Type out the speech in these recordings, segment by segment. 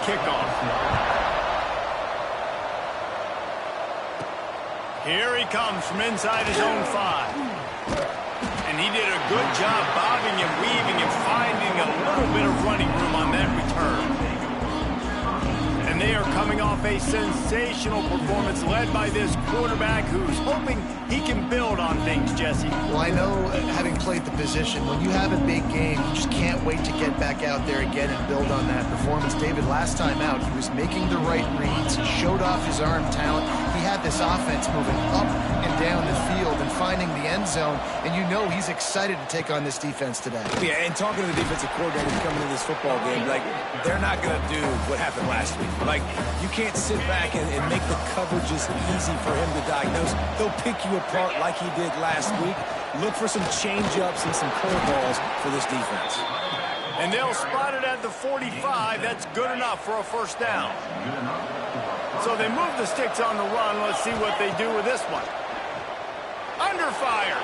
kickoff. Here he comes from inside his own 5. And he did a good job bobbing and weaving and finding a little bit of running room on that return. And they are coming off a sensational performance led by this quarterback who's hoping he can build on things, Jesse. Well, I know, having played the position, when you have a big game, you just can't wait to get back out there again and build on that performance. David, last time out, he was making the right reads. He showed off his arm talent. He had this offense moving up and down the field and finding the end zone, and you know he's excited to take on this defense today. Yeah, and talking to the defensive coordinators coming into this football game, like, they're not going to do what happened last week. Like, you can't sit back and make the coverages easy for him to diagnose. He'll pick you apart like he did last week. Look for some change-ups and some curveballs for this defense. And they'll spot it at the 45. That's good enough for a first down. So they move the sticks on the run. Let's see what they do with this one. Under fire.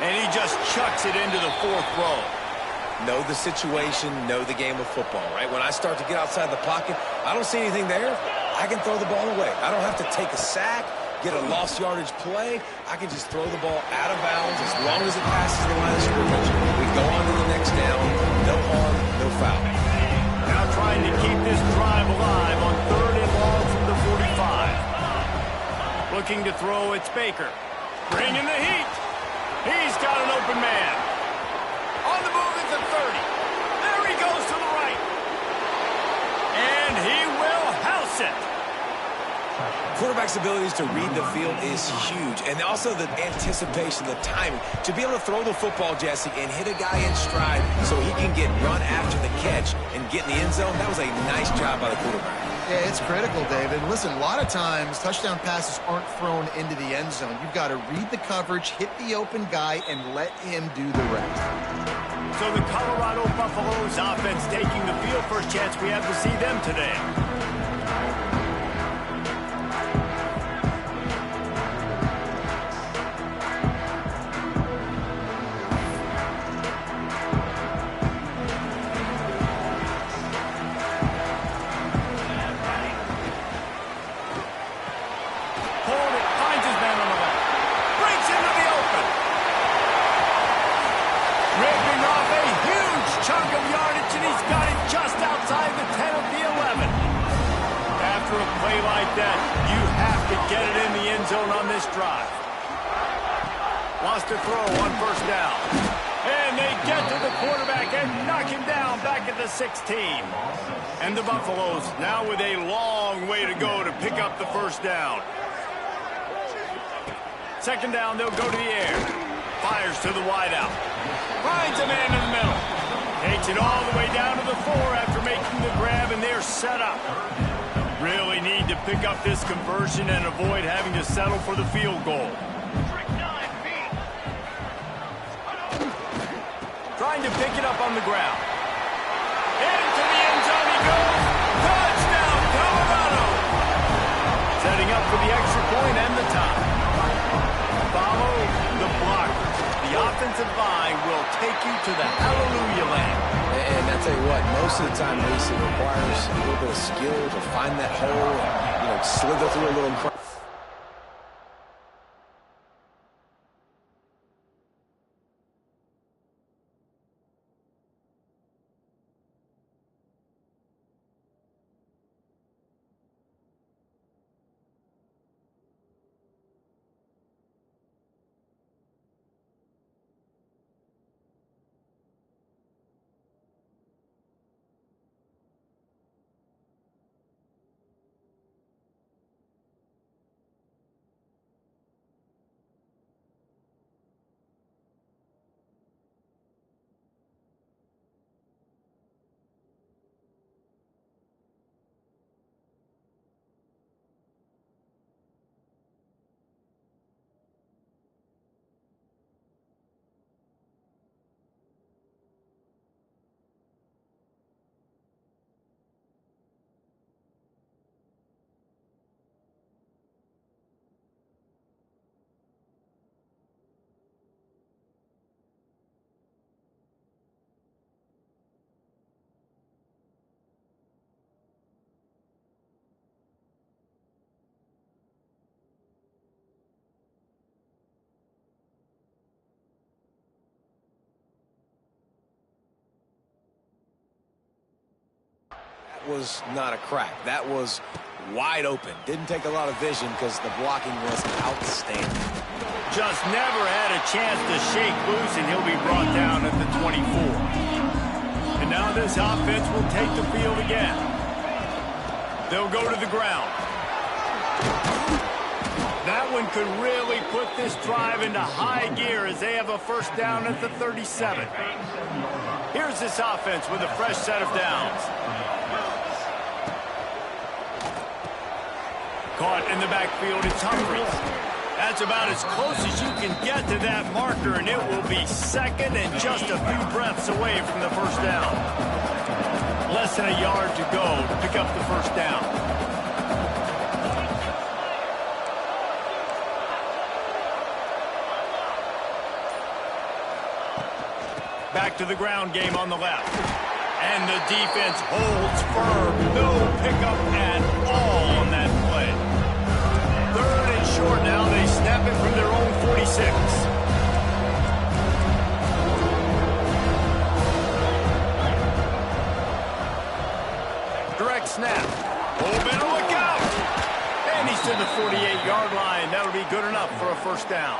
And he just chucks it into the 4th row. Know the situation, know the game of football, right? When I start to get outside the pocket, I don't see anything there, I can throw the ball away. I don't have to take a sack, get a lost yardage play. I can just throw the ball out of bounds as long as it passes the line of scrimmage. We go on to the next down. No harm, no foul. Now trying to keep this drive alive on 3rd and long from the 45. Looking to throw, it's Baker. Bringing the heat. He's got an open man. On the move at the 30. There he goes to the right. And he will house it. Quarterback's abilities to read the field is huge, and also the anticipation, the timing. To be able to throw the football, Jesse, and hit a guy in stride so he can get run after the catch and get in the end zone, that was a nice job by the quarterback. Yeah, it's critical, David. Listen, a lot of times touchdown passes aren't thrown into the end zone. You've got to read the coverage, hit the open guy, and let him do the rest. So the Colorado Buffaloes offense taking the field. First chance we have to see them today. Wants to throw on first down. And they get to the quarterback and knock him down back at the 16. And the Buffaloes now with a long way to go to pick up the first down. Second down, they'll go to the air. Fires to the wideout. Finds a man in the middle. Takes it all the way down to the 4 after making the grab, and they're set up. Really need to pick up this conversion and avoid having to settle for the field goal. Trying to pick it up on the ground. Into the end zone he goes. Touchdown, Colorado! Setting up for the extra point and the tie. Follow the blockers. The offensive line will take you to the hallelujah land. And I tell you what, most of the time, Mace, it requires a little bit of skill to find that hole and, slither through a little. was not a crack. That was wide open. Didn't take a lot of vision because the blocking was outstanding. Just never had a chance to shake loose, and he'll be brought down at the 24. And now this offense will take the field again. They'll go to the ground. That one could really put this drive into high gear as they have a first down at the 37. Here's this offense with a fresh set of downs. Caught in the backfield, it's Humphries. That's about as close as you can get to that marker, and it will be second and just a few breaths away from the first down. Less than a yard to go to pick up the first down. Back to the ground game on the left. And the defense holds firm. No pickup at all on that play. Third and short now. They snap it from their own 46. Direct snap. Oh, better look out. And he's to the 48-yard line. That'll be good enough for a first down.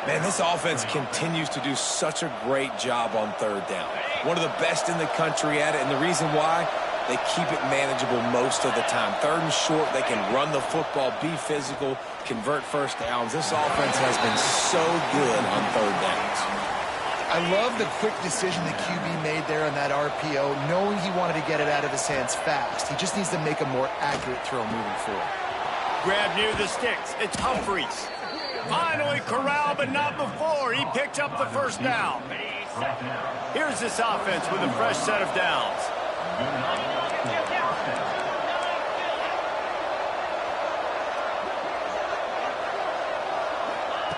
Man, this offense continues to do such a great job on third down. One of the best in the country at it, and the reason why, they keep it manageable most of the time. Third and short, they can run the football, be physical, convert first downs. This offense has been so good on third downs. I love the quick decision the QB made there on that RPO, knowing he wanted to get it out of his hands fast. He just needs to make a more accurate throw moving forward. Grab near the sticks. It's Humphries. Finally corralled, but not before. He picked up the first down. Here's this offense with a fresh set of downs.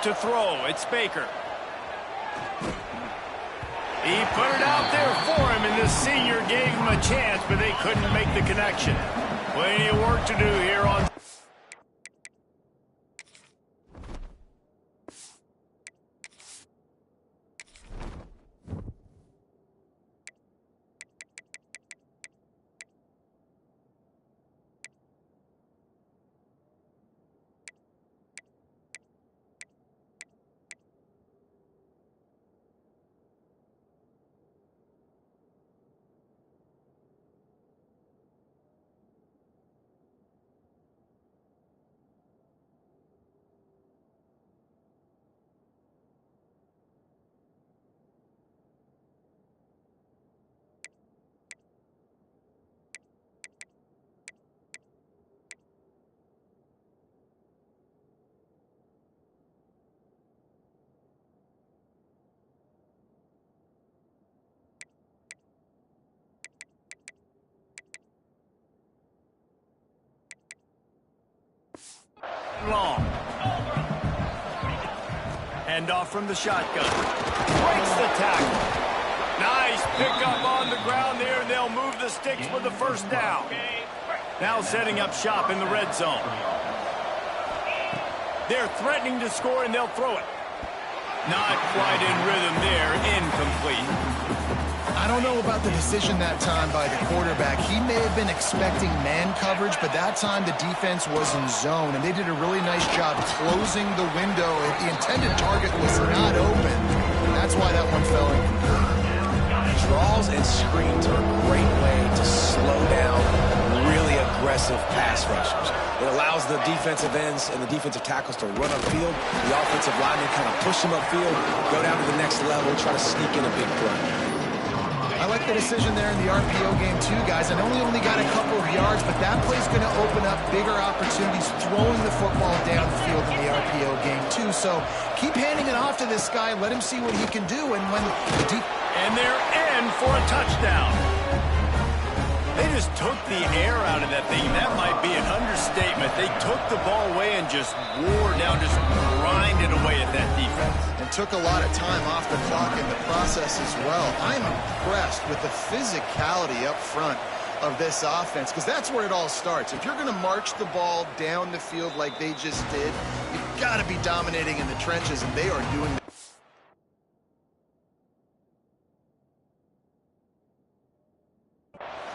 To throw, it's Baker. He put it out there for him, and the senior gave him a chance, but they couldn't make the connection. Plenty of work to do here on... long. Handoff from the shotgun. Breaks the tackle. Nice pickup on the ground there. They'll move the sticks with the first down. Now setting up shop in the red zone. They're threatening to score, and they'll throw it. Not quite in rhythm there. Incomplete. I don't know about the decision that time by the quarterback. He may have been expecting man coverage, but that time the defense was in zone, and they did a really nice job closing the window. The intended target was not open, and that's why that one fell incomplete. Draws and screens are a great way to slow down really aggressive pass rushers. It allows the defensive ends and the defensive tackles to run upfield. The offensive linemen kind of push them upfield, go down to the next level, try to sneak in a big play. I like the decision there in the RPO game too, guys. I know he only got a couple of yards, but that play's going to open up bigger opportunities throwing the football down the field in the RPO game too. So keep handing it off to this guy. Let him see what he can do. And when the and they're in for a touchdown. They just took the air out of that thing. That might be an understatement. They took the ball away and just wore down, just grinded away at that defense. And took a lot of time off the clock in the process as well. I'm impressed with the physicality up front of this offense, because that's where it all starts. If you're going to march the ball down the field like they just did, you've got to be dominating in the trenches, and they are doing that.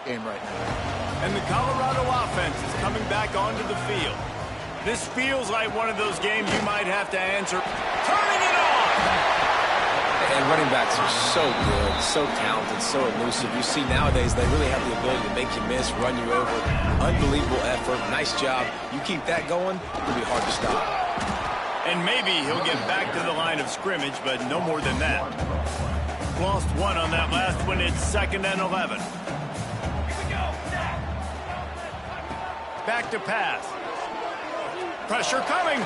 game right now. And the Colorado offense is coming back onto the field. This feels like one of those games you might have to answer. Turning it on! And running backs are so good, so talented, so elusive. You see nowadays they really have the ability to make you miss, run you over. Unbelievable effort. Nice job. You keep that going, it'll be hard to stop. And maybe he'll get back to the line of scrimmage, but no more than that. Lost one on that last one. It's 2nd and 11. Back to pass. Pressure coming.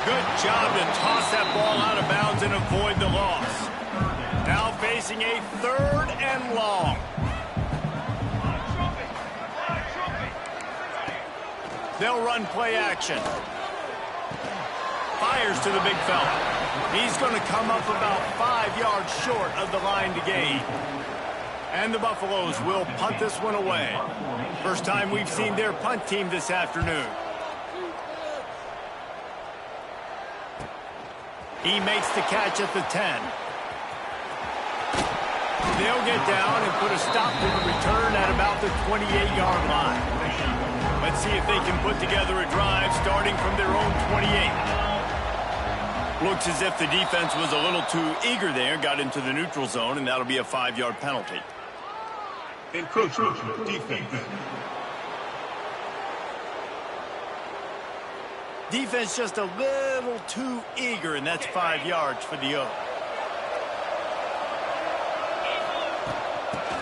Good job to toss that ball out of bounds and avoid the loss. Now facing a 3rd and long. They'll run play action. Fires to the big fella. He's going to come up about 5 yards short of the line to gain. And the Buffaloes will punt this one away. First time we've seen their punt team this afternoon. He makes the catch at the 10. They'll get down and put a stop to the return at about the 28-yard line. Let's see if they can put together a drive starting from their own 28. Looks as if the defense was a little too eager there, got into the neutral zone, and that'll be a 5-yard penalty. Encroachment, defense. Defense just a little too eager, and that's 5 yards for the O.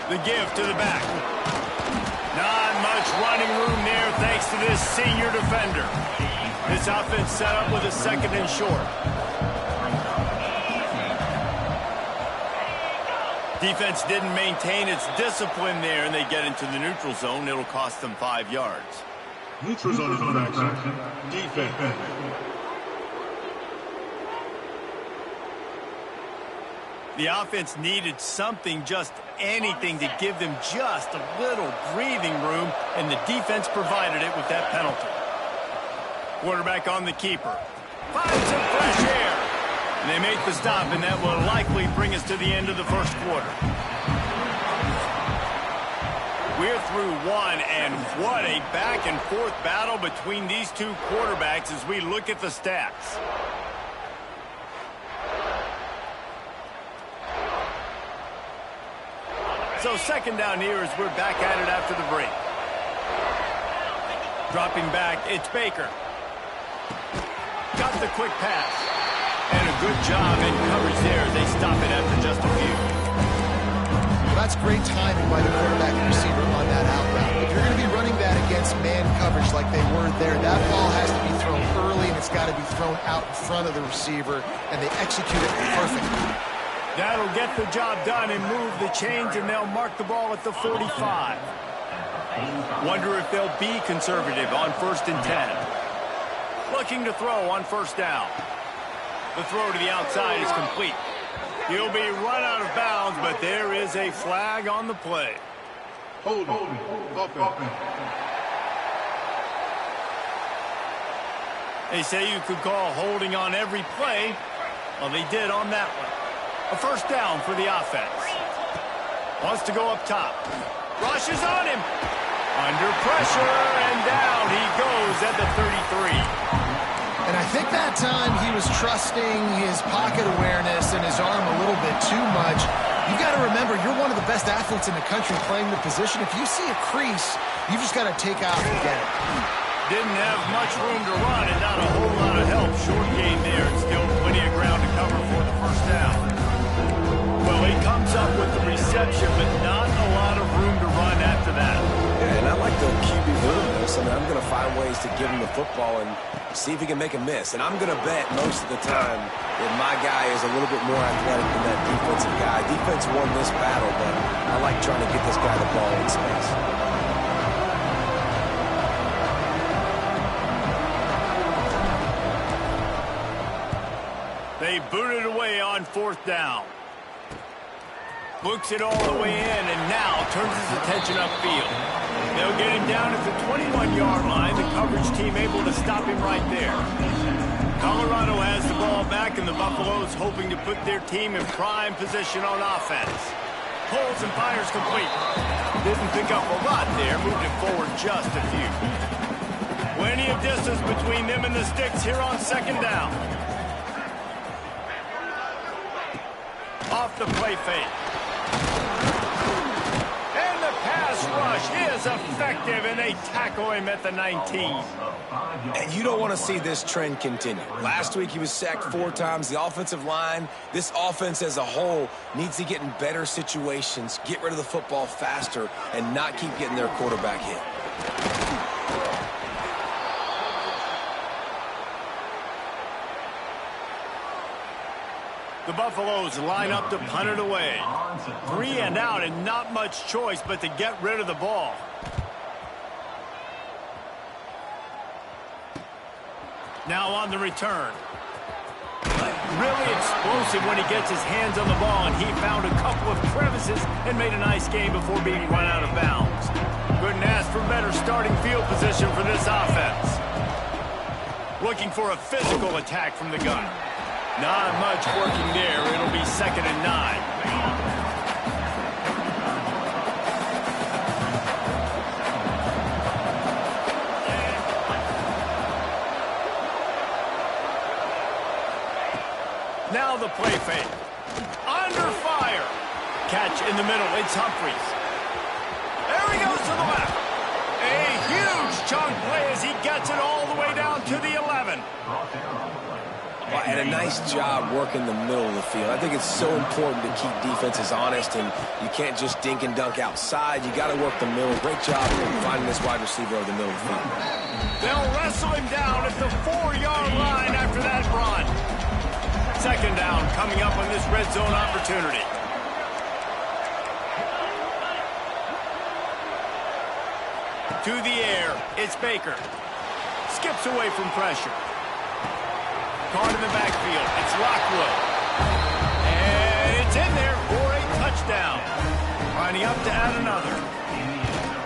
The give to the back. Not much running room there thanks to this senior defender. This offense set up with a 2nd and short. Defense didn't maintain its discipline there, and they get into the neutral zone. It'll cost them 5 yards. Neutral zone infraction. Defense. The offense needed something, just anything, to give them just a little breathing room, and the defense provided it with that penalty. Quarterback on the keeper. Finds some fresh air. And they make the stop, and that will likely bring us to the end of the first quarter. We're through one, and what a back-and-forth battle between these two quarterbacks as we look at the stats. So 2nd down here as we're back at it after the break. Dropping back, it's Baker. Got the quick pass. And a good job in coverage there as they stop it after just a few. Well, that's great timing by the quarterback and receiver on that out route. If you're going to be running that against man coverage like they were there, that ball has to be thrown early, and it's got to be thrown out in front of the receiver, and they execute it perfectly. That'll get the job done and move the chains, and they'll mark the ball at the 45. Wonder if they'll be conservative on 1st and 10. Looking to throw on 1st down. The throw to the outside is complete. He'll be run out of bounds, but there is a flag on the play. Hold on. They say you could call holding on every play. Well, they did on that one. A 1st down for the offense. Wants to go up top. Rushes on him. Under pressure, and down he goes at the 33. And I think that time he was trusting his pocket awareness and his arm a little bit too much. You got to remember, you're one of the best athletes in the country playing the position. If you see a crease, you just got to take off and get it. Didn't have much room to run and not a whole lot of help. Short gain there, and still plenty of ground to cover for the 1st down. Well, he comes up with the reception, but not a lot of room to run after that. Yeah, and I like the QB doing this. I mean, I'm going to find ways to give him the football and see if he can make a miss. And I'm going to bet most of the time that my guy is a little bit more athletic than that defensive guy. Defense won this battle, but I like trying to get this guy the ball in space. They booted away on 4th down. Books it all the way in, and now turns his attention upfield. They'll get him down at the 21-yard line. The coverage team able to stop him right there. Colorado has the ball back, and the Buffaloes hoping to put their team in prime position on offense. Pulls and fires complete. Didn't pick up a lot there. Moved it forward just a few. Plenty of distance between them and the sticks here on second down. Off the play fake. And the pass rush is effective, and they tackle him at the 19. And you don't want to see this trend continue. Last week he was sacked 4 times. The offensive line, this offense as a whole, needs to get in better situations, get rid of the football faster, and not keep getting their quarterback hit. The Buffaloes line up to punt it away. 3 and out, and not much choice but to get rid of the ball. Now on the return. Really explosive when he gets his hands on the ball, and he found a couple of crevices and made a nice game before being run out of bounds. Couldn't ask for better starting field position for this offense. Looking for a physical attack from the gun. Not much working there. It'll be 2nd and 9. Now the play fake. Under fire. Catch in the middle. It's Humphries. There he goes to the left. A huge chunk play as he gets it all the way down to the 11. Well, and a nice job working the middle of the field. I think it's so important to keep defenses honest, and you can't just dink and dunk outside. You got to work the middle. Great job finding this wide receiver over the middle of the field. They'll wrestle him down at the 4-yard line after that run. 2nd down coming up on this red zone opportunity. To the air, it's Baker. Skips away from pressure. Caught in the backfield, it's Lockwood. And it's in there for a touchdown. Lining up to add another.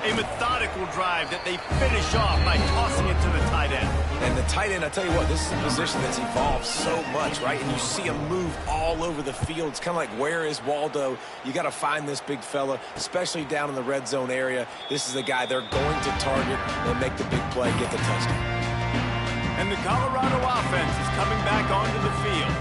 A methodical drive that they finish off by tossing it to the tight end. And the tight end, I tell you what, this is a position that's evolved so much, right? And you see him move all over the field. It's kind of like, where is Waldo? You got to find this big fella, especially down in the red zone area. This is the guy they're going to target and make the big play, get the touchdown. And the Colorado offense is coming back onto the field.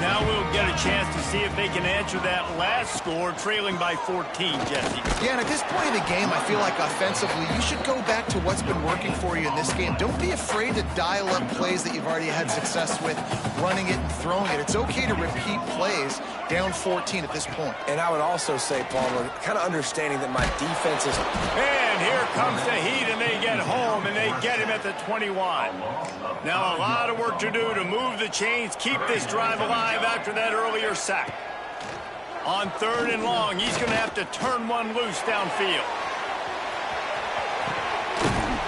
Now we'll get a chance to see if they can answer that last score, trailing by 14, Jesse. Yeah, and at this point in the game, I feel like offensively, you should go back to what's been working for you in this game. Don't be afraid to dial up plays that you've already had success with, running it and throwing it. It's okay to repeat plays down 14 at this point. And I would also say, Palmer, kind of understanding that my defense is... And here comes the Heat, and they get home, and they get him at the 21. Now a lot of work to do to move the chains, keep this drive alive after that earlier sack. On 3rd and long, he's going to have to turn one loose downfield.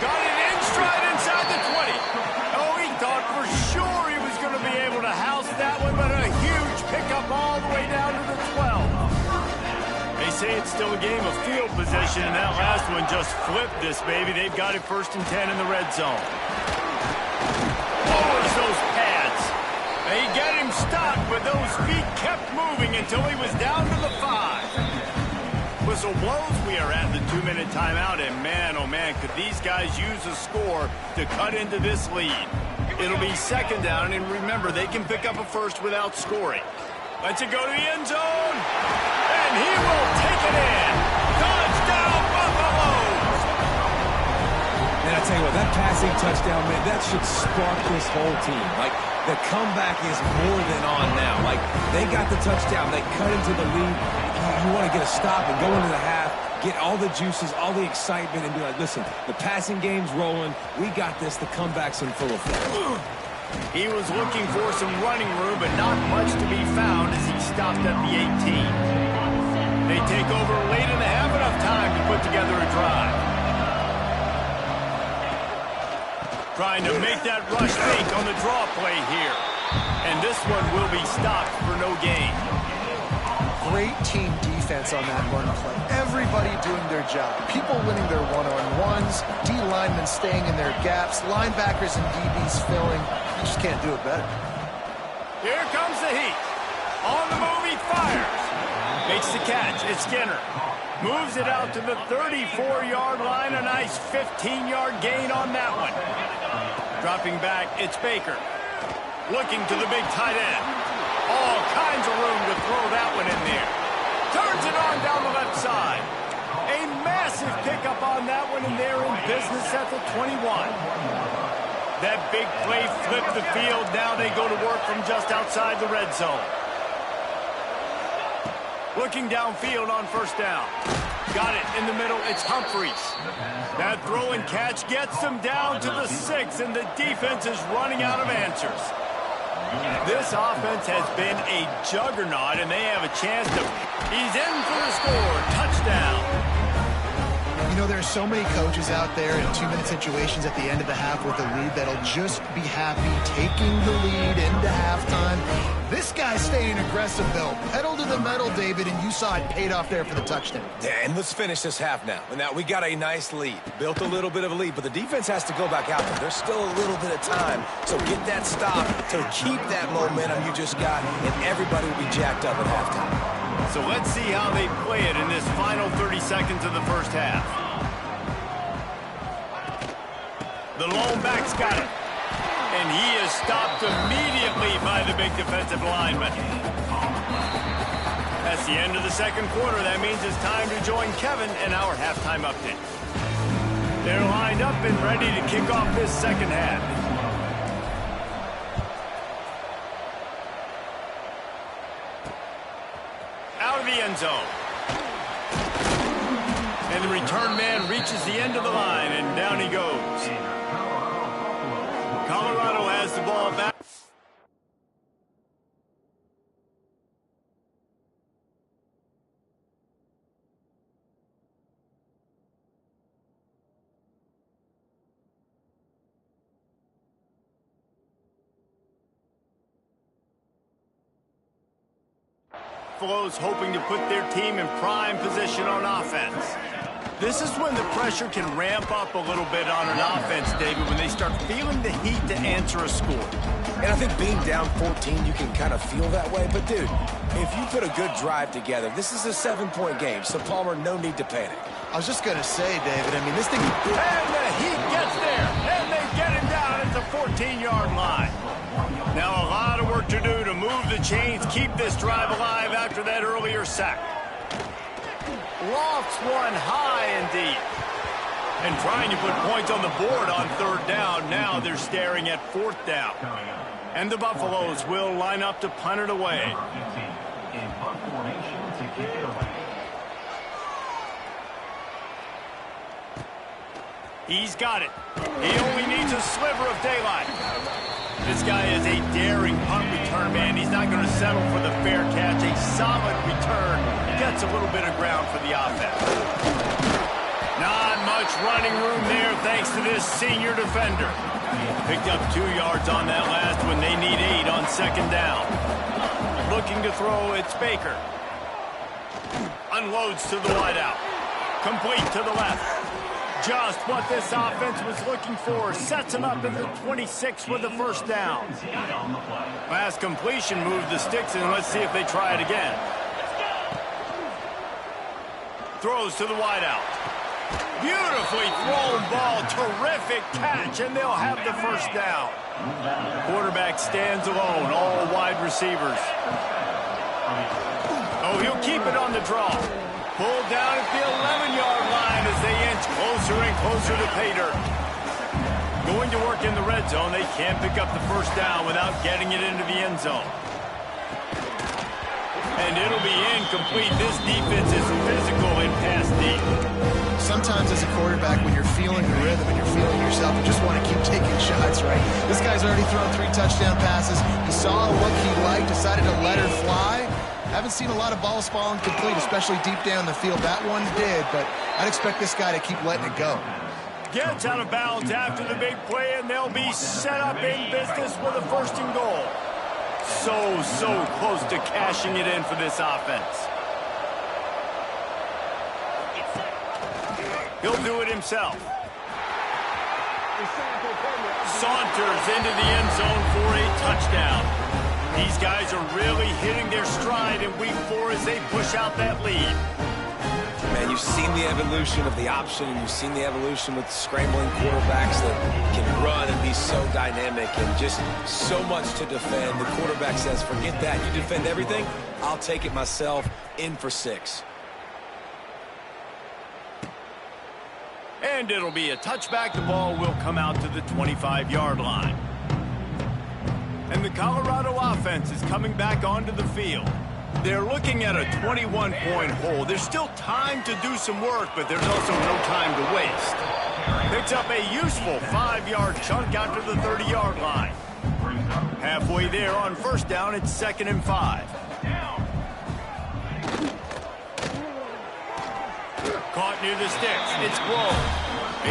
Got it in stride inside the 20. Oh, he thought for sure he was going to be able to house that one, but a huge pickup all the way down to the 12. They say it's still a game of field position, and that last one just flipped this baby. They've got it 1st and 10 in the red zone. Lowers those pads. They get him stopped, but those feet kept moving until he was down to the 5. Whistle blows. We are at the 2-minute timeout, and man, oh man, could these guys use a score to cut into this lead. It'll be 2nd down, and remember, they can pick up a first without scoring. Lets it go to the end zone, and he will take it in. Touchdown, Buffaloes! And I tell you what, that passing touchdown, man, that should spark this whole team. Like, the comeback is more than on now. Like, they got the touchdown. They cut into the lead. You want to get a stop and go into the half, get all the juices, all the excitement, and be like, listen, the passing game's rolling. We got this. The comeback's in full effect. He was looking for some running room, but not much to be found as he stopped at the 18. They take over late in the half, enough time to put together a drive. Trying to make that rush fake on the draw play here. And this one will be stopped for no gain. Great team defense on that run play. Everybody doing their job. People winning their one-on-ones, D linemen staying in their gaps, linebackers and DBs filling. You just can't do it better. Here comes the Heat. On the move, he fires. Makes the catch. It's Skinner. Moves it out to the 34-yard line. A nice 15-yard gain on that one. Dropping back, it's Baker. Looking to the big tight end. All kinds of room to throw that one in there. Turns it on down the left side. A massive pickup on that one, and they're in business at the 21. That big play flipped the field. Now they go to work from just outside the red zone. Looking downfield on first down. Got it in the middle. It's Humphries. That throw and catch gets them down to the 6, and the defense is running out of answers. This offense has been a juggernaut, and they have a chance to... He's in for the score. Touchdown. You know, there are so many coaches out there in 2-minute situations at the end of the half with a lead that'll just be happy taking the lead into halftime. This guy's staying aggressive, though. Pedal to the metal, David, and you saw it paid off there for the touchdown. Yeah, and let's finish this half now. Now, we got a nice lead. Built a little bit of a lead, but the defense has to go back out there. There's still a little bit of time, so get that stop to keep that momentum you just got, and everybody will be jacked up at halftime. So let's see how they play it in this final 30 seconds of the first half. The lone back's got it. And he is stopped immediately by the big defensive lineman. That's the end of the second quarter. That means it's time to join Kevin in our halftime update. They're lined up and ready to kick off this second half. Out of the end zone. And the return man reaches the end of the line, and down he goes. Colorado has the ball back. Buffalo's hoping to put their team in prime position on offense. This is when the pressure can ramp up a little bit on an offense, David, when they start feeling the heat to answer a score. And I think being down 14, you can kind of feel that way. But, dude, if you put a good drive together, this is a 7-point game, so, Palmer, no need to panic. I was just going to say, David, I mean, this thing... And the heat gets there, and they get him down at the 14-yard line. Now a lot of work to do to move the chains, keep this drive alive after that earlier sack. Lofts one high and deep. And trying to put points on the board on third down. Now they're staring at fourth down. And the Buffaloes will line up to punt it away. He's got it. He only needs a sliver of daylight. This guy is a daring punt return man. He's not going to settle for the fair catch. A solid return. Gets a little bit of ground for the offense. Not much running room there thanks to this senior defender. Picked up 2 yards on that last one. They need 8 on second down. Looking to throw, it's Baker. Unloads to the wideout. Complete to the left. Just what this offense was looking for. Sets him up at the 26 with the first down. Last completion moved the sticks, and let's see if they try it again. Throws to the wideout. Beautifully thrown ball. Terrific catch, and they'll have the first down. Quarterback stands alone. All wide receivers. Oh, he'll keep it on the draw. Pulled down at the 11-yard line as they inch closer and closer to pay dirt. Going to work in the red zone. They can't pick up the first down without getting it into the end zone. And it'll be incomplete. This defense is physical and pass deep. Sometimes as a quarterback, when you're feeling the rhythm and you're feeling yourself, you just want to keep taking shots, right? This guy's already thrown 3 touchdown passes. He saw what he liked, decided to let her fly. Haven't seen a lot of balls falling complete, especially deep down the field. That one did, but I'd expect this guy to keep letting it go. Gets out of bounds after the big play, and they'll be set up in business with a first and goal. So close to cashing it in for this offense. He'll do it himself. Saunters into the end zone for a touchdown. These guys are really hitting their stride in week 4 as they push out that lead. Man, you've seen the evolution of the option, and you've seen the evolution with scrambling quarterbacks that can run and be so dynamic and just so much to defend. The quarterback says, forget that. You defend everything, I'll take it myself. In for 6. And it'll be a touchback. The ball will come out to the 25-yard line. And the Colorado offense is coming back onto the field. They're looking at a 21-point hole. There's still time to do some work, but there's also no time to waste. Picks up a useful 5-yard chunk out to the 30-yard line. Halfway there on first down, it's 2nd and 5. Caught near the sticks. It's blown.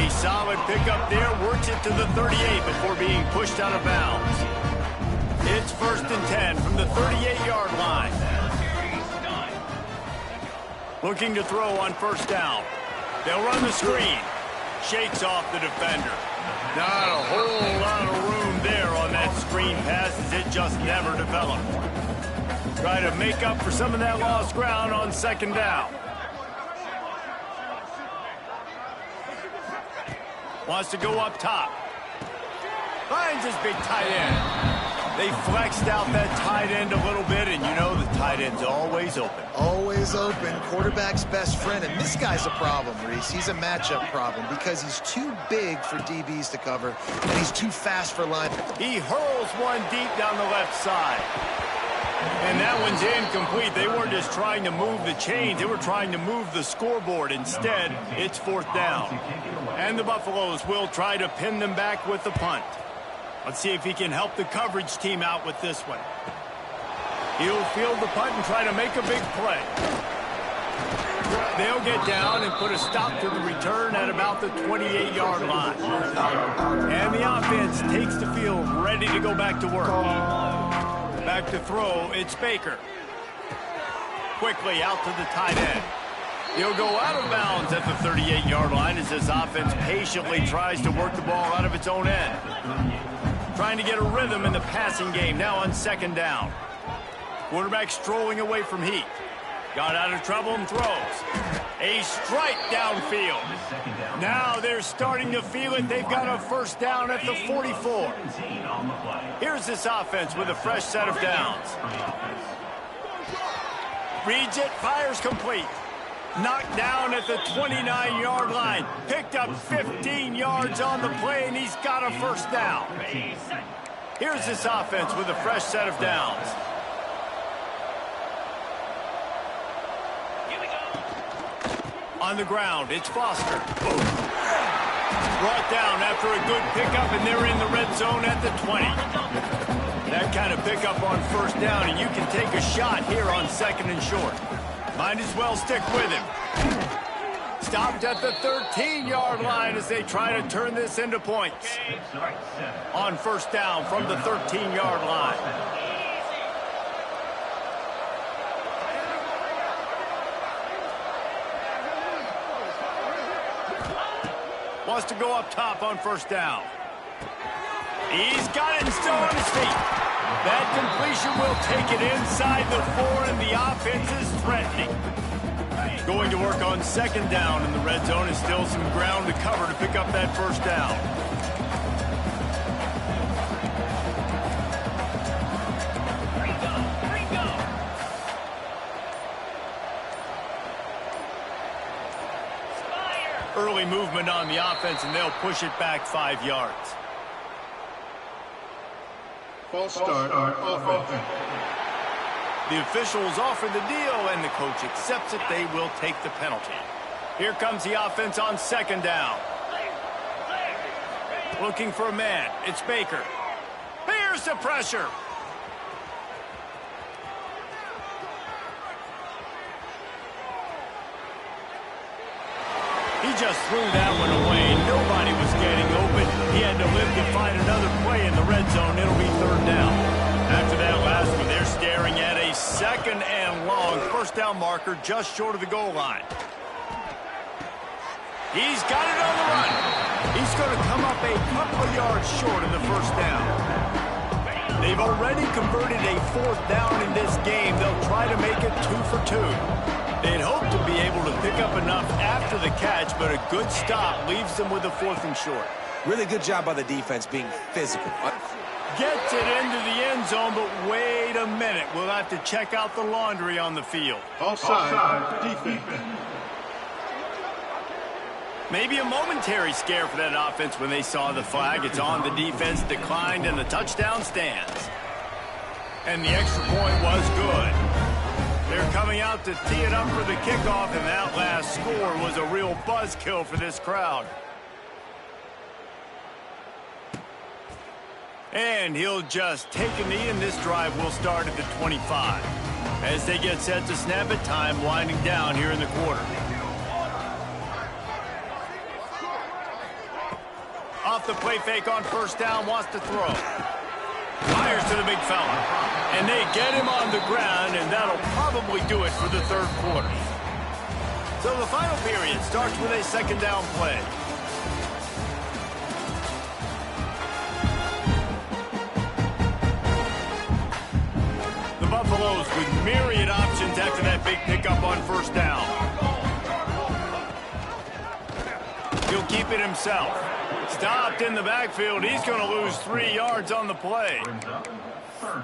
A solid pickup there. Works it to the 38 before being pushed out of bounds. It's 1st and 10 from the 38-yard line. Looking to throw on first down. They'll run the screen. Shakes off the defender. Not a whole lot of room there on that screen pass as it just never developed. Try to make up for some of that lost ground on 2nd down. Wants to go up top. Finds his big tight end. They flexed out that tight end a little bit, and you know the tight end's always open. Always open. Quarterback's best friend. And this guy's a problem, Reese. He's a matchup problem because he's too big for DBs to cover, and he's too fast for line. He hurls one deep down the left side. And that one's incomplete. They weren't just trying to move the chains. They were trying to move the scoreboard. Instead, it's 4th down. And the Buffaloes will try to pin them back with the punt. Let's see if he can help the coverage team out with this one. He'll field the punt and try to make a big play. They'll get down and put a stop to the return at about the 28-yard line. And the offense takes the field ready to go back to work. Back to throw, it's Baker. Quickly out to the tight end. He'll go out of bounds at the 38-yard line as this offense patiently tries to work the ball out of its own end. Trying to get a rhythm in the passing game now on 2nd down. Quarterback strolling away from heat. Got out of trouble and throws. A strike downfield. Now they're starting to feel it. They've got a first down at the 44. Here's this offense with a fresh set of downs. Reads it, fires complete. Knocked down at the 29-yard line. Picked up 15 yards on the play, and he's got a first down. Here's this offense with a fresh set of downs. On the ground, it's Foster. Brought down after a good pickup, and they're in the red zone at the 20. That kind of pickup on first down, and you can take a shot here on 2nd and short. Might as well stick with him. Stopped at the 13-yard line as they try to turn this into points. On first down from the 13-yard line. Wants to go up top on first down. He's got it and still on his feet. That completion will take it inside the 4, and the offense is threatening. Going to work on 2nd down in the red zone is still some ground to cover to pick up that first down. Early movement on the offense, and they'll push it back 5 yards. False start on offense. The officials offer the deal, and the coach accepts it. They will take the penalty. Here comes the offense on 2nd down. Looking for a man. It's Baker. Here's the pressure. He just threw that one away. Nobody was getting open. He had to live to find another play in the red zone. It'll be 3rd down. After that last one, they're staring at a 2nd and long. First down marker just short of the goal line. He's got it on the run. He's going to come up a couple of yards short of the first down. They've already converted a 4th down in this game. They'll try to make it 2 for 2. They'd hope to be able to pick up enough after the catch, but a good stop leaves them with a 4th and short. Really good job by the defense being physical. Gets it into the end zone, but wait a minute. We'll have to check out the laundry on the field. Offside, defense. Maybe a momentary scare for that offense when they saw the flag. It's on, the defense declined, and the touchdown stands. And the extra point was good. They're coming out to tee it up for the kickoff, and that last score was a real buzzkill for this crowd. And he'll just take a knee, and this drive will start at the 25. As they get set to snap it, time winding down here in the quarter. Off the play fake on 1st down, wants to throw. Fires to the big fella. And they get him on the ground, and that'll probably do it for the 3rd quarter. So the final period starts with a 2nd down play. The Buffaloes with myriad options after that big pickup on 1st down. He'll keep it himself. Stopped in the backfield. He's going to lose 3 yards on the play.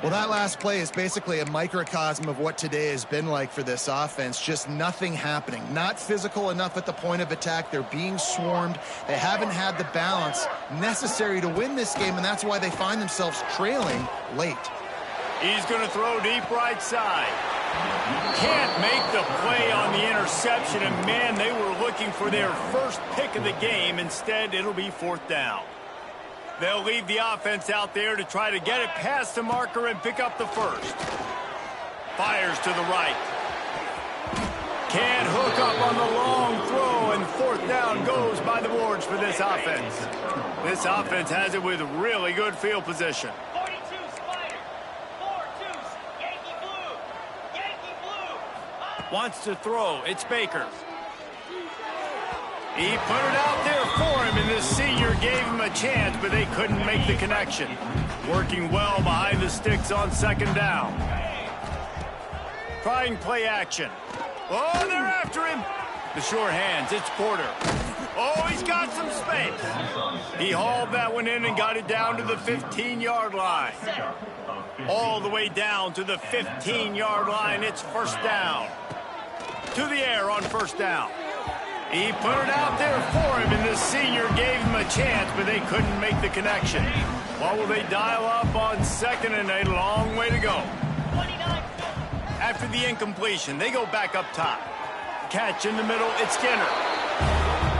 Well, that last play is basically a microcosm of what today has been like for this offense. Just nothing happening. Not physical enough at the point of attack. They're being swarmed. They haven't had the balance necessary to win this game, and that's why they find themselves trailing late. He's going to throw deep right side. Can't make the play on the interception, and man, they were looking for their first pick of the game. Instead, it'll be 4th down. They'll leave the offense out there to try to get it past the marker and pick up the 1st. Fires to the right. Can't hook up on the long throw, and 4th down goes by the boards for this offense. This offense has it with really good field position. Wants to throw. It's Baker. He put it out there for him, and the senior gave him a chance, but they couldn't make the connection. Working well behind the sticks on 2nd down. Trying play action. Oh, they're after him. The short hands. It's Porter. Oh, he's got some space. He hauled that one in and got it down to the 15-yard line. All the way down to the 15-yard line. It's 1st down. To the air on 1st down. He put it out there for him, and the senior gave him a chance, but they couldn't make the connection. What will they dial up on 2nd and a long way to go? After the incompletion, they go back up top. Catch in the middle, it's Skinner.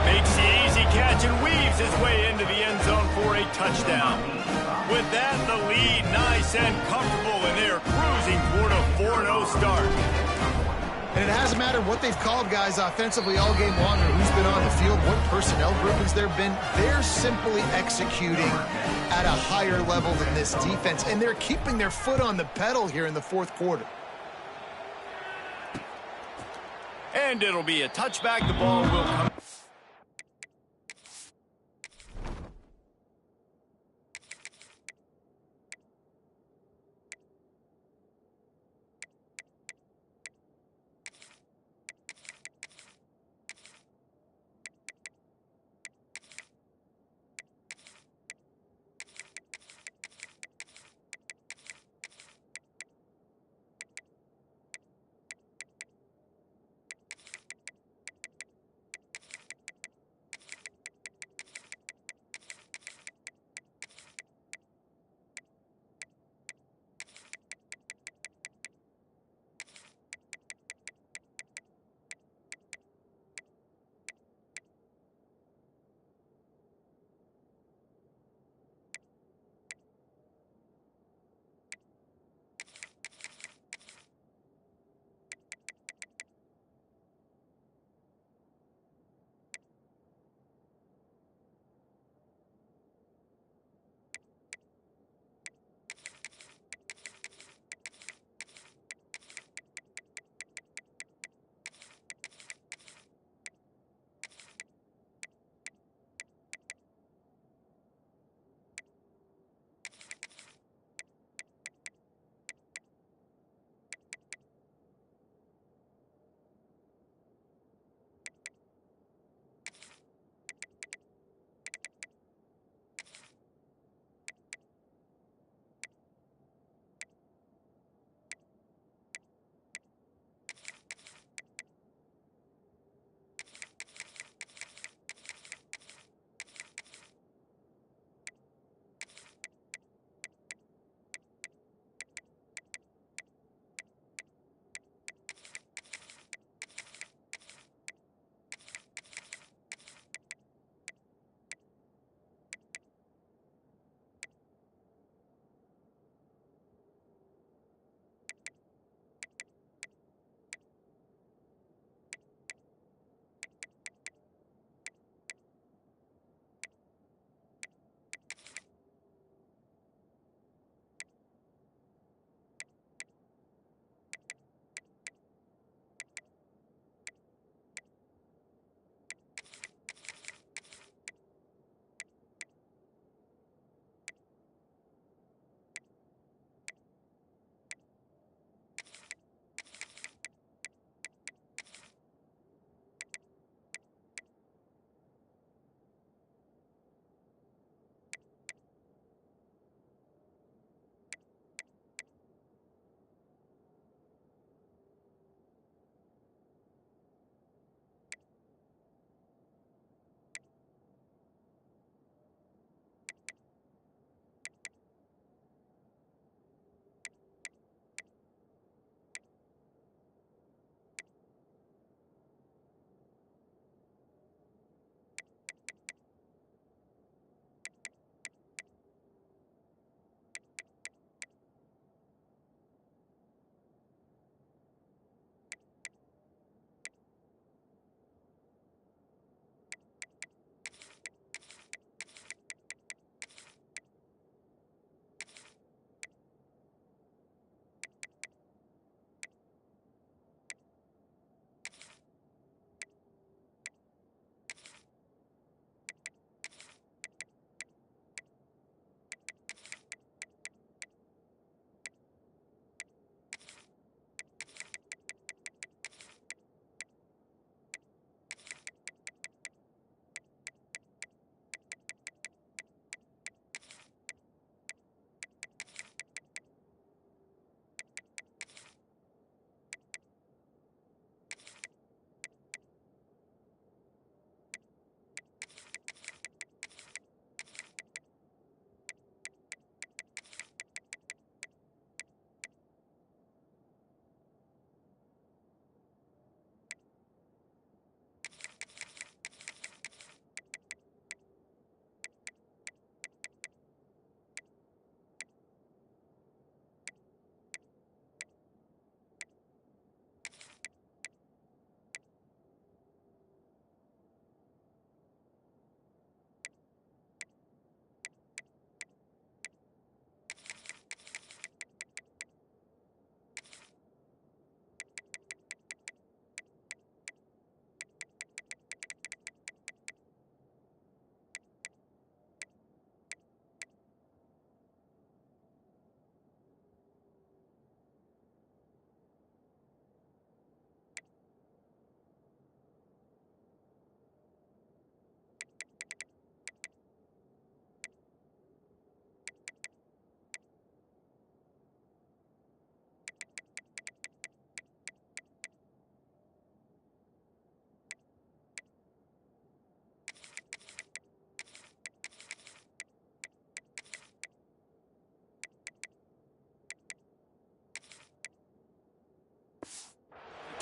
Makes the easy catch and weaves his way into the end zone for a touchdown. With that, the lead nice and comfortable, and they're cruising toward a 4-0 start. And it hasn't mattered what they've called guys offensively all game long or who's been on the field, what personnel groupings there have been. They're simply executing at a higher level than this defense, and they're keeping their foot on the pedal here in the 4th quarter. And it'll be a touchback. The ball will come.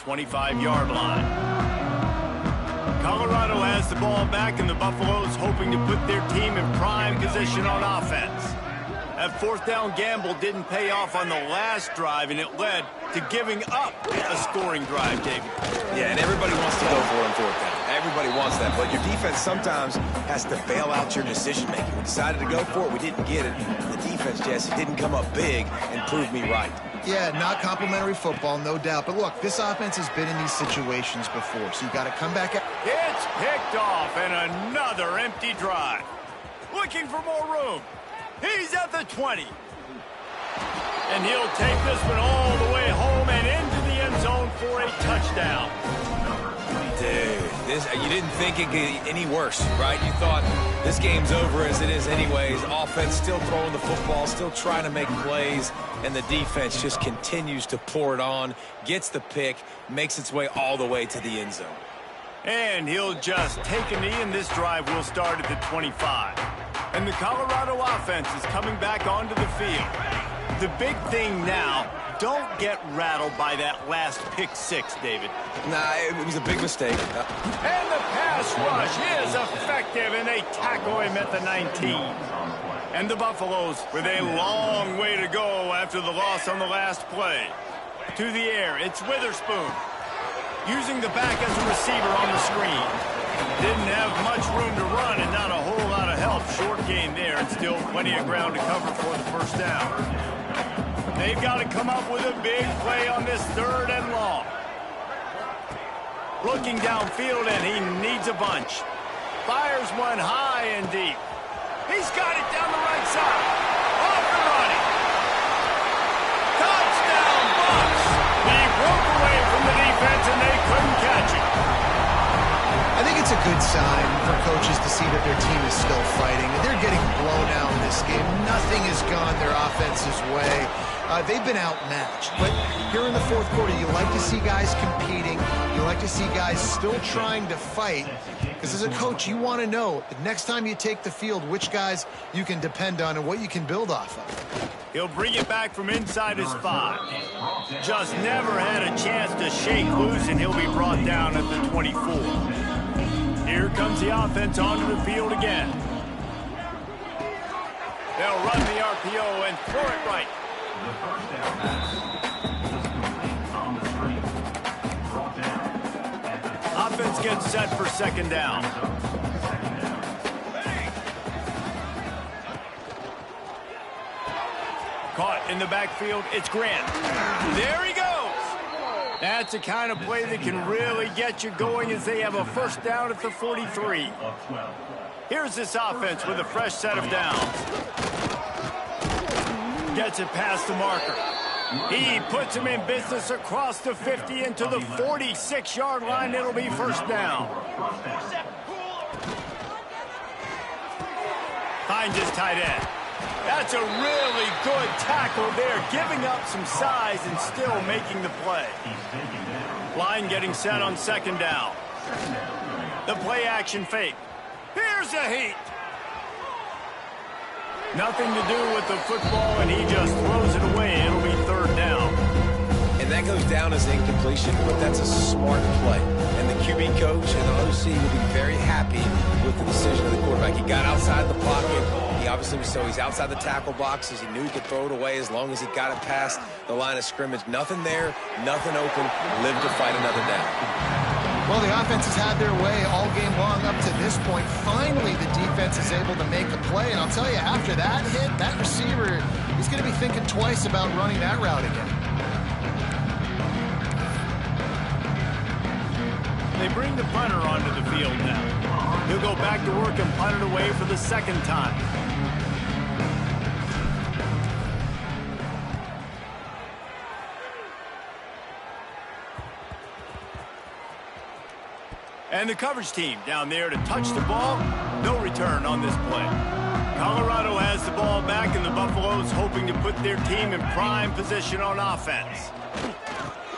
25-yard line. Colorado has the ball back, and the Buffaloes hoping to put their team in prime position on offense. That fourth down gamble didn't pay off on the last drive, and it led to giving up a scoring drive, David. Yeah, and everybody wants to go for it on fourth down. Everybody wants that, but your defense sometimes has to bail out your decision-making. We decided to go for it. We didn't get it. The defense, Jesse, didn't come up big and prove me right. Yeah, not complimentary football, no doubt. But look, this offense has been in these situations before, so you got to come back out. It's picked off, and another empty drive. Looking for more room. He's at the 20. And he'll take this one all the way home and into the end zone for a touchdown. Dude, you didn't think it could get any worse, right? You thought this game's over as it is anyways. Offense still throwing the football, still trying to make plays, and the defense just continues to pour it on, gets the pick, makes its way all the way to the end zone. And he'll just take a knee, and this drive will start at the 25. And the Colorado offense is coming back onto the field. The big thing now, don't get rattled by that last pick six, David. Nah, it was a big mistake. And the pass rush is effective, and they tackle him at the 19. And the Buffaloes with a long way to go after the loss on the last play. To the air, it's Witherspoon. Using the back as a receiver on the screen. Didn't have much room to run and not a whole lot of help. Short game there, and still plenty of ground to cover for the first down. They've got to come up with a big play on this third and long. Looking downfield, and he needs a bunch. Fires one high and deep. He's got it down the right side. Off and running. Touchdown, Bucks! He broke away from the defense, and they couldn't catch him. I think it's a good sign for coaches to see that their team is still fighting. They're getting blown out in this game. Nothing has gone their offense's way. They've been outmatched. But here in the fourth quarter, you like to see guys competing. You like to see guys still trying to fight. Because as a coach, you want to know the next time you take the field, which guys you can depend on and what you can build off of. He'll bring it back from inside his 5. Just never had a chance to shake loose, and he'll be brought down at the 24. Here comes the offense onto the field again. They'll run the RPO and throw it right. Offense gets set for second down. Caught in the backfield, it's Grant. There he goes. That's the kind of play that can really get you going as they have a first down at the 43. Here's this offense with a fresh set of downs. Gets it past the marker. He puts him in business across the 50 into the 46-yard line. It'll be first down. Finds his tight end. That's a really good tackle there, giving up some size and still making the play. Line getting set on second down. The play action fake. Here's a heat. Nothing to do with the football, and he just throws it away. It'll be third down. And that goes down as incommpletion, but that's a smart play. And the QB coach and the OC will be very happy with the decision of the quarterback. He got outside the pocket. He obviously so he's outside the tackle boxes. He knew he could throw it away as long as he got it past the line of scrimmage. Nothing there, nothing open. Live to fight another down. Well, the offense has had their way all game long up to this point. Finally, the defense is able to make a play. And I'll tell you, after that hit, that receiver, he's going to be thinking twice about running that route again. They bring the punter onto the field now. He'll go back to work and punt it away for the second time. And the coverage team down there to touch the ball. No return on this play. Colorado has the ball back, and the Buffaloes hoping to put their team in prime position on offense.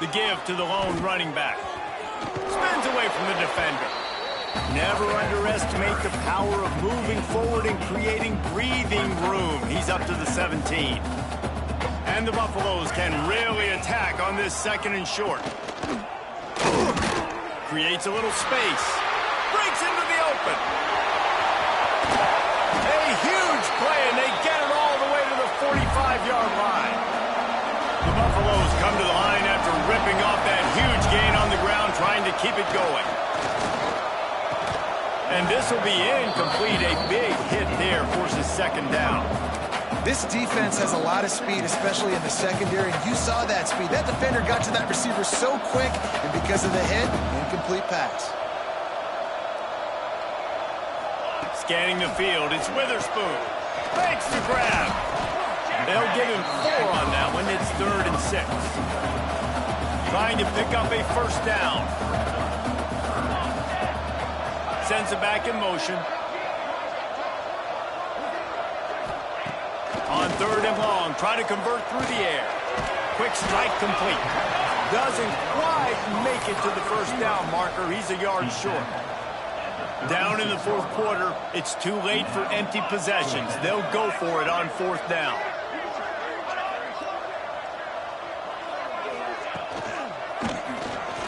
The give to the lone running back. Spins away from the defender. Never underestimate the power of moving forward and creating breathing room. He's up to the 17. And the Buffaloes can really attack on this second and short. creates a little space. Breaks into the open. A huge play, and they get it all the way to the 45-yard line. The Buffaloes come to the line after ripping off that huge gain on the ground, trying to keep it going. And this will be incomplete. A big hit there forces second down. This defense has a lot of speed, especially in the secondary. You saw that speed. That defender got to that receiver so quick, and because of the hit, incomplete pass. Scanning the field, it's Witherspoon. Makes the grab. They'll give him 4 on that one. It's 3rd and 6. Trying to pick up a first down. Sends it back in motion. On 3rd and long, trying to convert through the air. Quick strike complete. Doesn't quite make it to the first down marker. He's a yard short. Down in the 4th quarter, it's too late for empty possessions. They'll go for it on 4th down.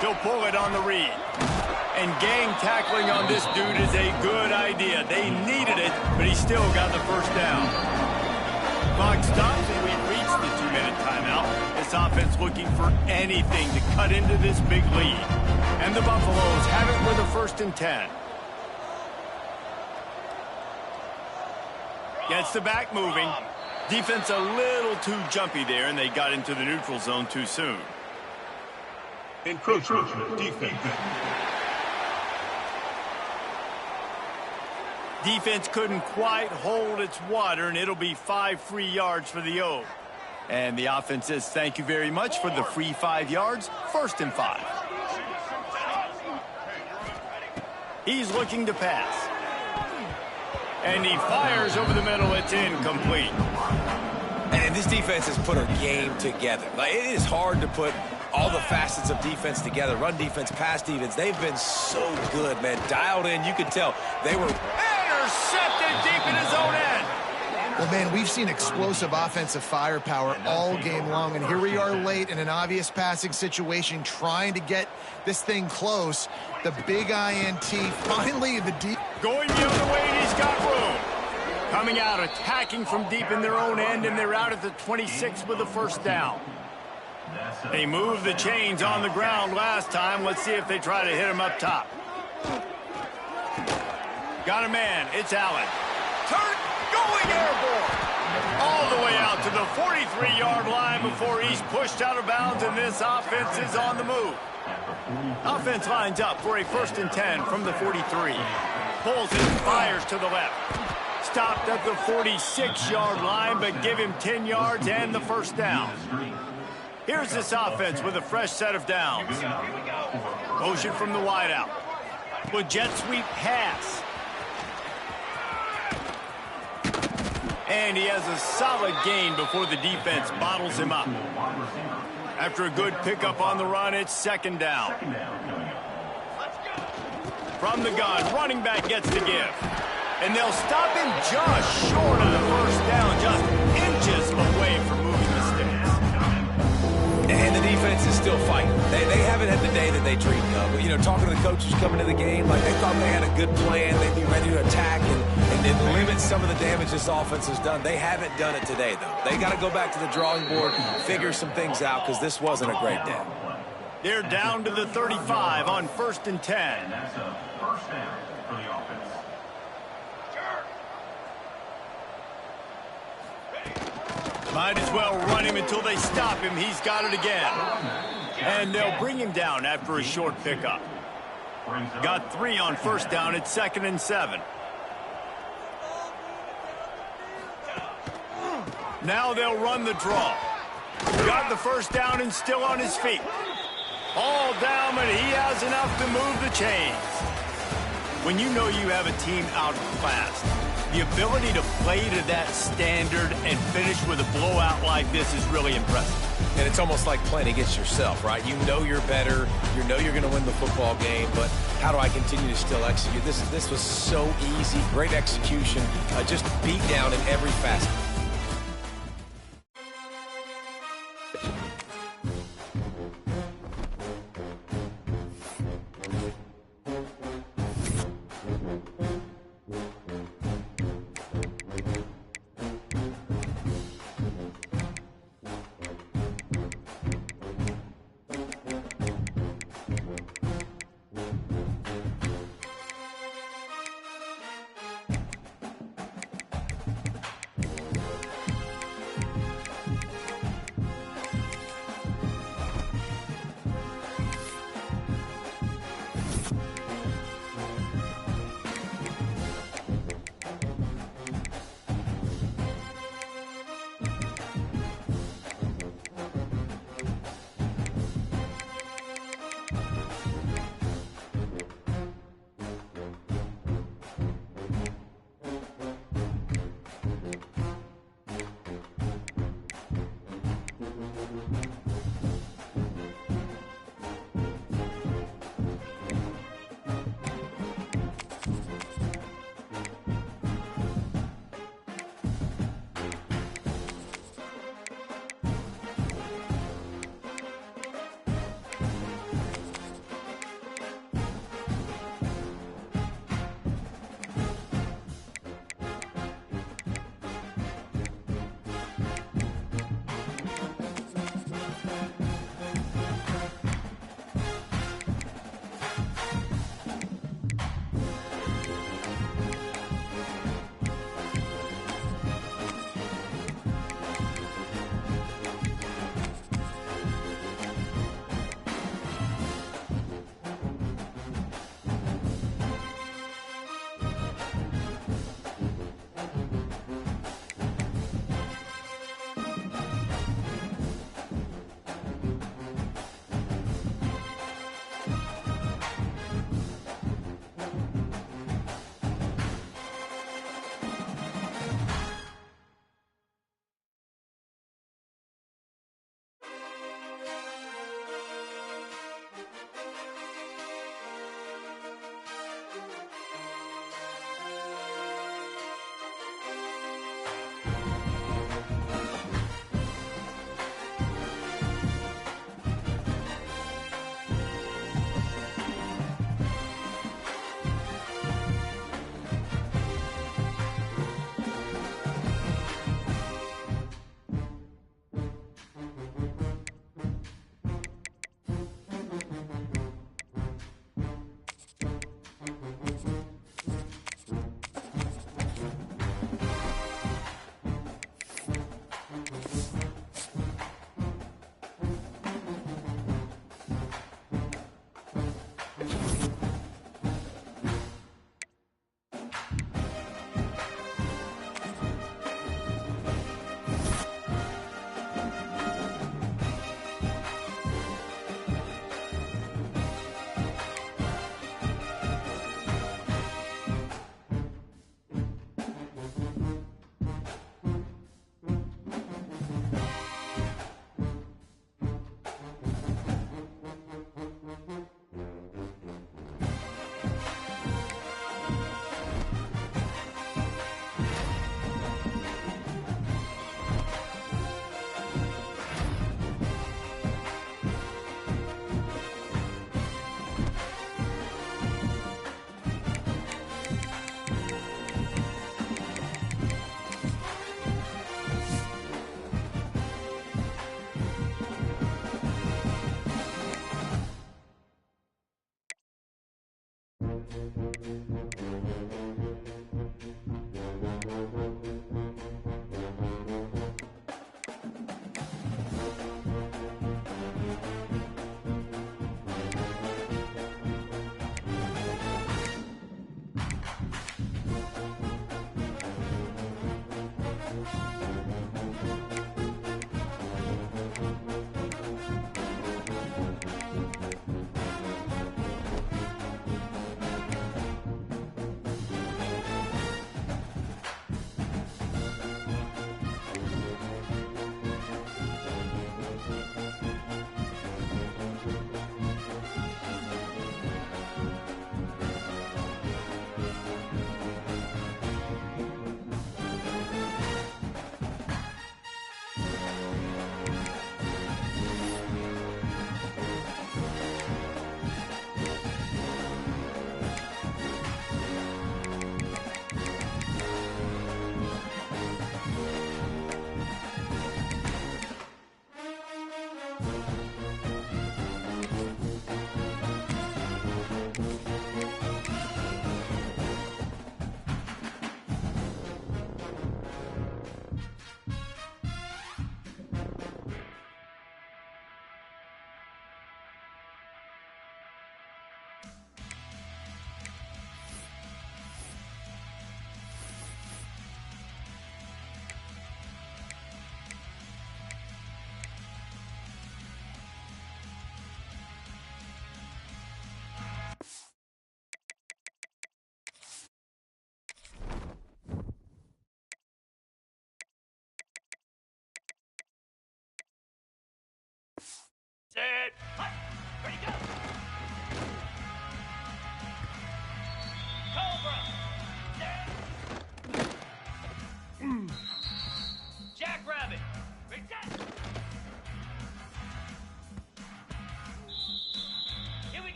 He'll pull it on the read. And gang tackling on this dude is a good idea. They needed it, but he still got the first down. Clock stops, and we've reached the 2-minute timeout. This offense looking for anything to cut into this big lead. And the Buffaloes have it with a 1st and 10. Gets the back moving. Defense a little too jumpy there, and they got into the neutral zone too soon. Encroachment defense. Defense couldn't quite hold its water, and it'll be 5 free yards for the O. And the offense says thank you very much for the free 5 yards. 1st and 5. He's looking to pass. And he fires over the middle. It's incomplete. And this defense has put a game together. Like, it is hard to put all the facets of defense together. Run defense, pass defense. They've been so good, man. Dialed in. You could tell they were intercepted deep in his own end. Well, man, we've seen explosive offensive firepower all game long, and here we are late in an obvious passing situation trying to get this thing close. The big INT, finally the deep. Going the other way, and he's got room. Coming out, attacking from deep in their own end, and they're out at the 26 with the first down. They moved the chains on the ground last time. Let's see if they try to hit him up top. Got a man. It's Allen. Turn, going airborne. All the way out to the 43-yard line before he's pushed out of bounds, and this offense is on the move. Offense lines up for a 1st and 10 from the 43. Pulls it, fires to the left. Stopped at the 46-yard line, but give him 10 yards and the first down. Here's this offense with a fresh set of downs. Motion from the wideout. With jet sweep pass. And he has a solid gain before the defense bottles him up. After a good pickup on the run, it's 2nd down. From the gun, running back gets the give. And they'll stop him just short of the first down, just inches away from moving the sticks. And the defense is still fighting. They haven't had the day that they dreamed of. You know, talking to the coaches coming to the game, like they thought they had a good plan. They'd be ready to attack and then limit some of the damage this offense has done. They haven't done it today, though. They got to go back to the drawing board, figure some things out, because this wasn't a great day. They're down to the 35 on 1st and 10. That's a first down for the offense. Might as well run him until they stop him. He's got it again. And they'll bring him down after a short pickup. Got 3 on 1st down. It's 2nd and 7. Now they'll run the draw. Got the first down and still on his feet. All down, but he has enough to move the chains. When you know you have a team outclassed, the ability to play to that standard and finish with a blowout like this is really impressive. And it's almost like playing against yourself, right? You know you're better. You know you're going to win the football game, but how do I continue to still execute? This was so easy. Great execution. Just beat down in every facet.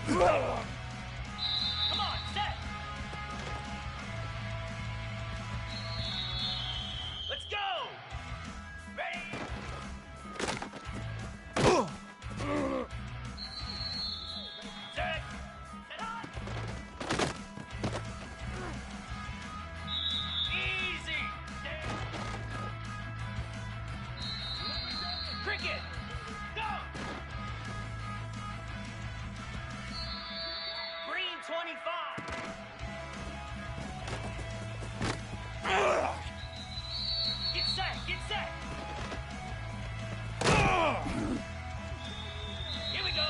Come on, set. Let's go. Ready. Set. Set up. Easy. Cricket. Go. Green 25. Get set. Get set. Here we go.